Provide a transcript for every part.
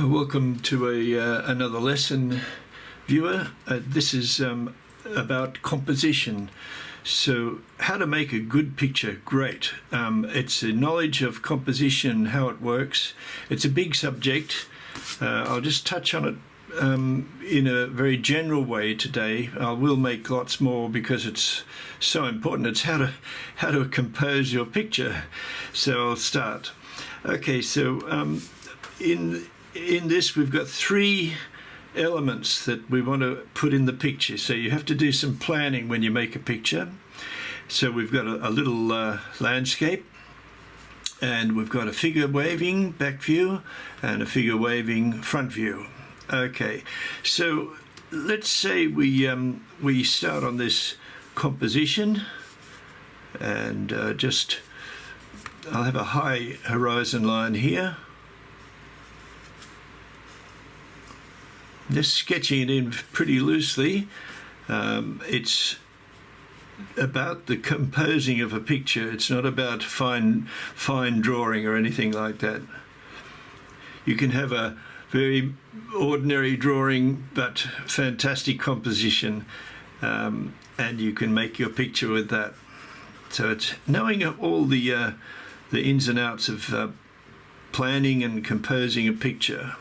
Welcome to another lesson, viewer. This is about composition. So how to make a good picture great. It's a knowledge of composition, how it works. It's a big subject. I'll just touch on it in a very general way today. I will make lots more because it's so important. It's how to compose your picture. So I'll start. Okay, so in this we've got three elements that we want to put in the picture. So you have to do some planning when you make a picture. So we've got a little landscape, and we've got a figure waving back view and a figure waving front view. Okay, so let's say we start on this composition, and I'll have a high horizon line here. Just sketching it in pretty loosely. It's about the composing of a picture. It's not about fine drawing or anything like that. You can have a very ordinary drawing but fantastic composition, and you can make your picture with that. So it's knowing all the ins and outs of planning and composing a picture.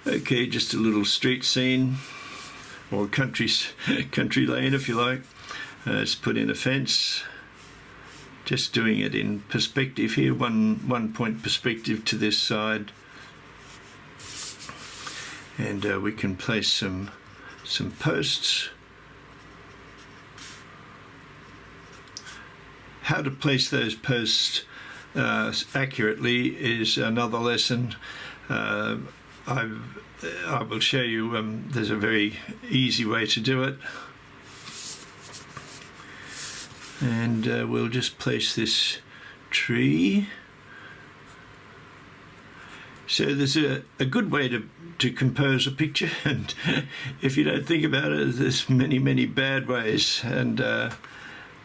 Okay, just a little street scene, or country lane if you like. Let's put in a fence. Just doing it in perspective here, one point perspective to this side, and we can place some posts. How to place those posts accurately is another lesson. I will show you, there's a very easy way to do it. And we'll just place this tree. So there's a good way to compose a picture, and if you don't think about it, there's many bad ways, and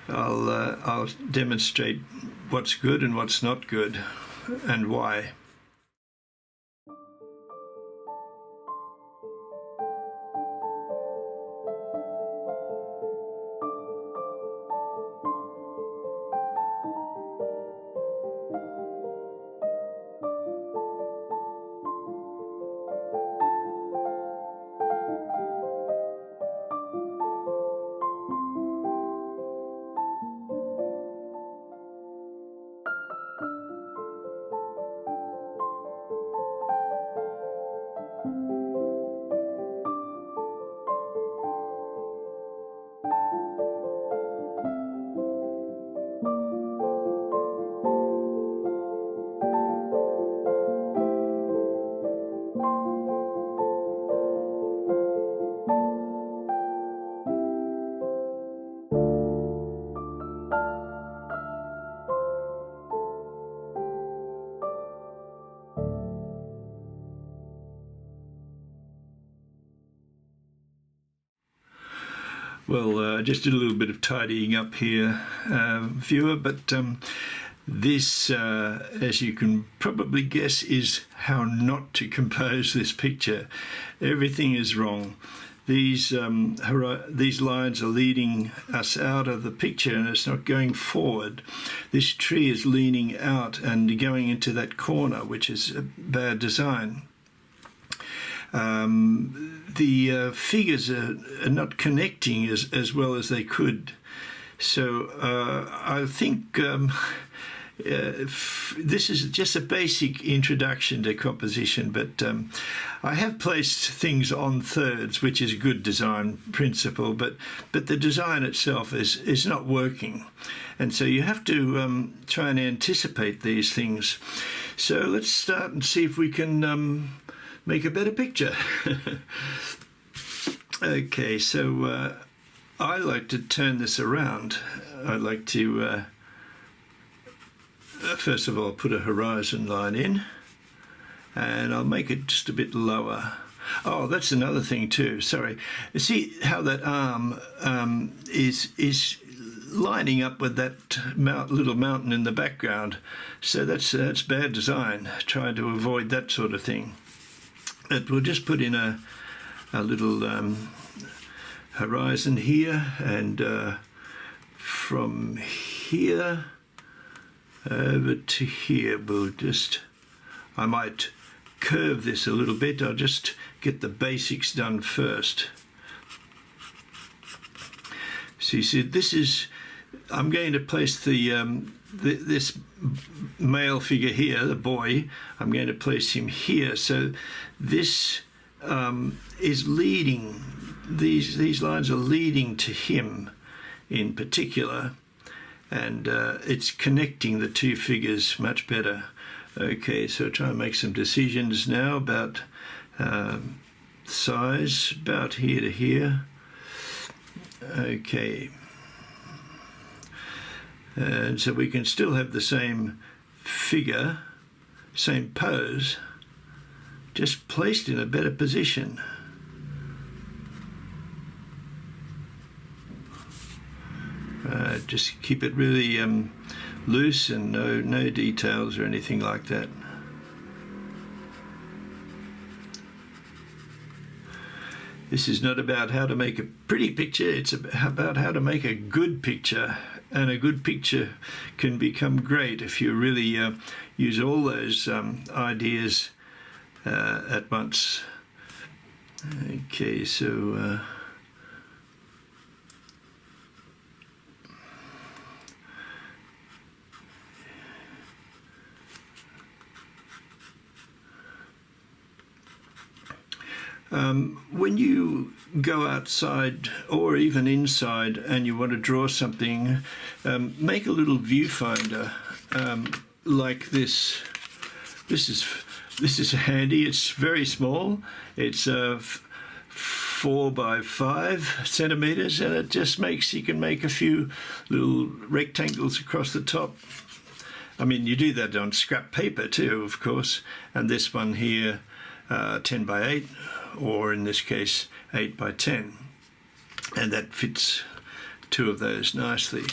I'll demonstrate what's good and what's not good and why. Well, just did a little bit of tidying up here, viewer, but this, as you can probably guess, is how not to compose this picture. Everything is wrong. These lines are leading us out of the picture, and it's not going forward. This tree is leaning out and going into that corner, which is a bad design. The figures are not connecting as well as they could. So I think this is just a basic introduction to composition, but I have placed things on thirds, which is a good design principle, but the design itself is not working. And so you have to try and anticipate these things. So let's start and see if we can make a better picture. Okay, so I like to turn this around. I like to first of all put a horizon line in, and I'll make it just a bit lower. Oh, that's another thing too, sorry. See how that arm is lining up with that little mountain in the background. So that's bad design, trying to avoid that sort of thing. But we'll just put in a little horizon here, and from here over to here, I might curve this a little bit. I'll just get the basics done first. So you see, I'm going to place this male figure here, the boy. I'm going to place him here. So this is leading. These lines are leading to him in particular, and it's connecting the two figures much better. Okay, so try and make some decisions now about size, about here to here. Okay, and so we can still have the same figure, same pose, just placed in a better position. Just keep it really loose and no details or anything like that. This is not about how to make a pretty picture, it's about how to make a good picture. And a good picture can become great if you really use all those ideas at once. Okay, so when you go outside or even inside and you want to draw something, make a little viewfinder like this. This is handy. It's very small. It's 4 by 5 centimeters, and it just you can make a few little rectangles across the top. I mean, you do that on scrap paper too, of course. And this one here, 10 by 8. Or in this case 8 by 10, and that fits two of those nicely.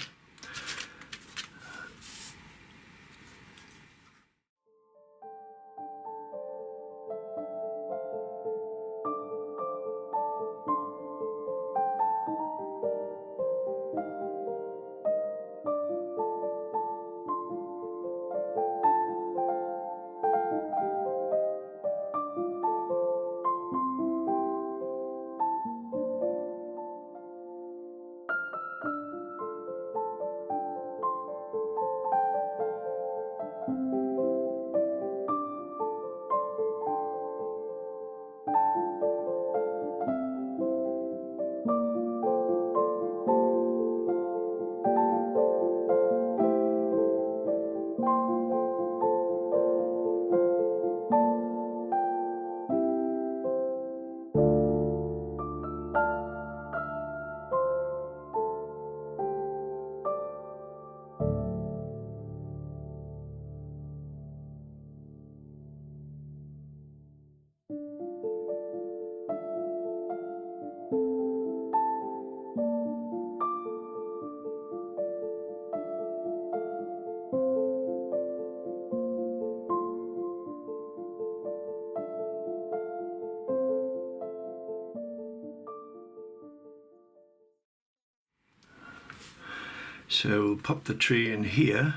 So we'll pop the tree in here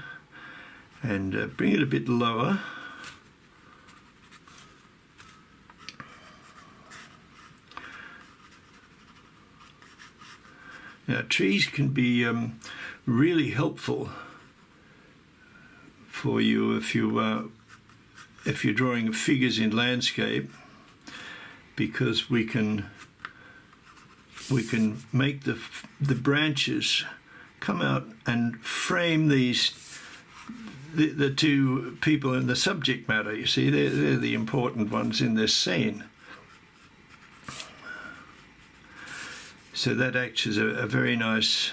and bring it a bit lower. Now, trees can be really helpful for you if you're drawing figures in landscape, because we can make the branches come out and frame the two people in the subject matter. You see, they're the important ones in this scene. So that acts as a very nice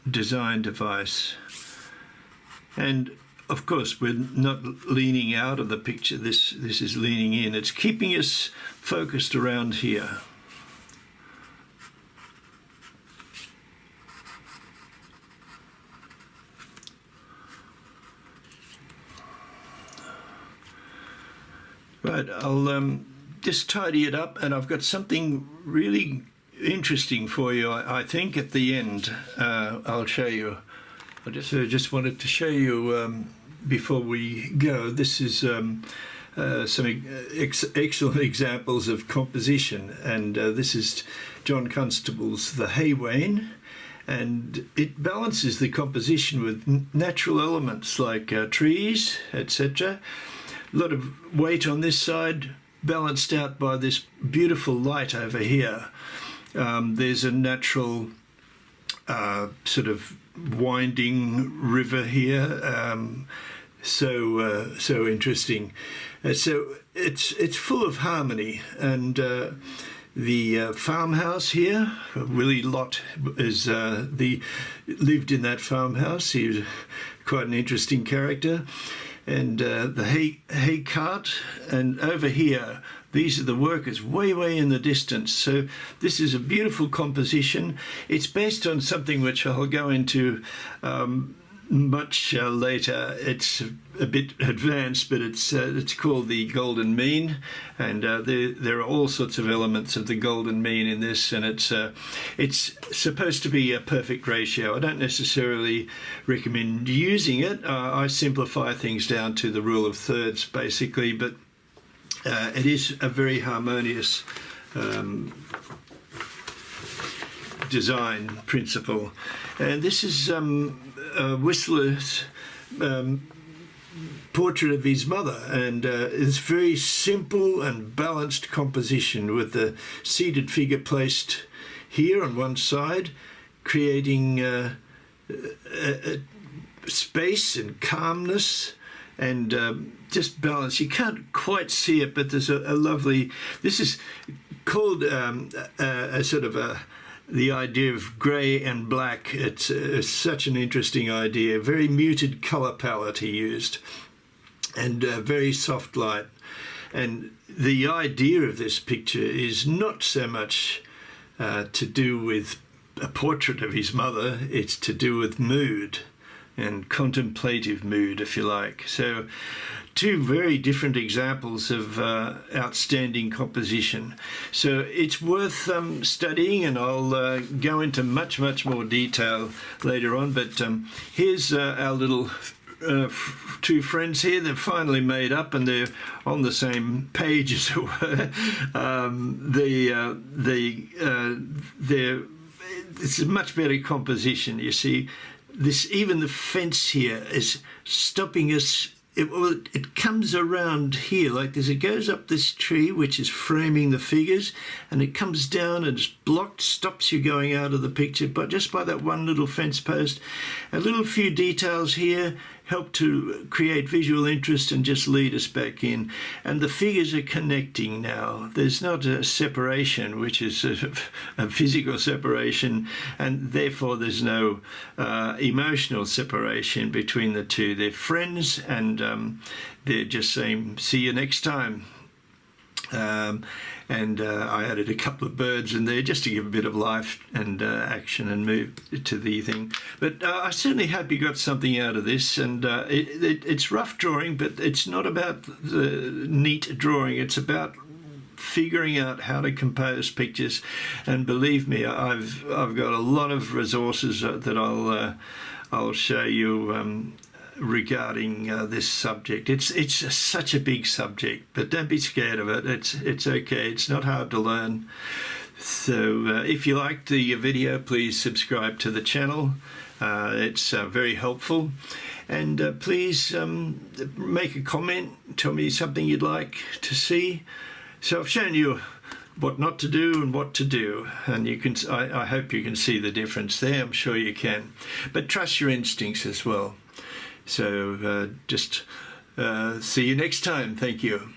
design device. And of course, we're not leaning out of the picture. This is leaning in. It's keeping us focused around here. Right, I'll just tidy it up, and I've got something really interesting for you, I think, at the end. I'll show you. I just wanted to show you before we go. This is some excellent examples of composition, and this is John Constable's The Hay Wain, and it balances the composition with natural elements like trees, etc. A lot of weight on this side, balanced out by this beautiful light over here. There's a natural sort of winding river here, so interesting. So it's full of harmony, and the farmhouse here, Willie Lott lived in that farmhouse. He was quite an interesting character. And the hay cart, and over here, these are the workers way in the distance. So this is a beautiful composition. It's based on something which I'll go into much later. It's a bit advanced, but it's called the golden mean, and there are all sorts of elements of the golden mean in this, and it's supposed to be a perfect ratio. I don't necessarily recommend using it. I simplify things down to the rule of thirds, basically, but it is a very harmonious design principle. And this is Whistler's portrait of his mother, and it's very simple and balanced composition, with the seated figure placed here on one side, creating a space and calmness and just balance. You can't quite see it, but there's a lovely, this is called a sort of the idea of grey and black. It's such an interesting idea. Very muted colour palette he used, and very soft light. And the idea of this picture is not so much to do with a portrait of his mother, it's to do with mood and contemplative mood, if you like. So two very different examples of outstanding composition. So it's worth studying, and I'll go into much more detail later on. But here's our little two friends here. They've finally made up, and they're on the same page, as it were. It's a much better composition, you see. Even the fence here is stopping us. It comes around here like this. It goes up this tree, which is framing the figures, and it comes down and it's blocked, stops you going out of the picture, but just by that one little fence post. A little few details here help to create visual interest and just lead us back in. And the figures are connecting now. There's not a separation, which is a physical separation, and therefore there's no emotional separation between the two. They're friends, and they're just saying, see you next time. And I added a couple of birds in there just to give a bit of life and action and move to the thing. But I certainly hope you got something out of this. And it's rough drawing, but it's not about the neat drawing. It's about figuring out how to compose pictures. And believe me, I've got a lot of resources that I'll show you regarding this subject. It's such a big subject, but don't be scared of it. It's okay. It's not hard to learn. So if you liked the video, please subscribe to the channel. It's very helpful, and please make a comment. Tell me something you'd like to see. So I've shown you what not to do and what to do, and you can. I hope you can see the difference there. I'm sure you can, but trust your instincts as well. So just see you next time. Thank you.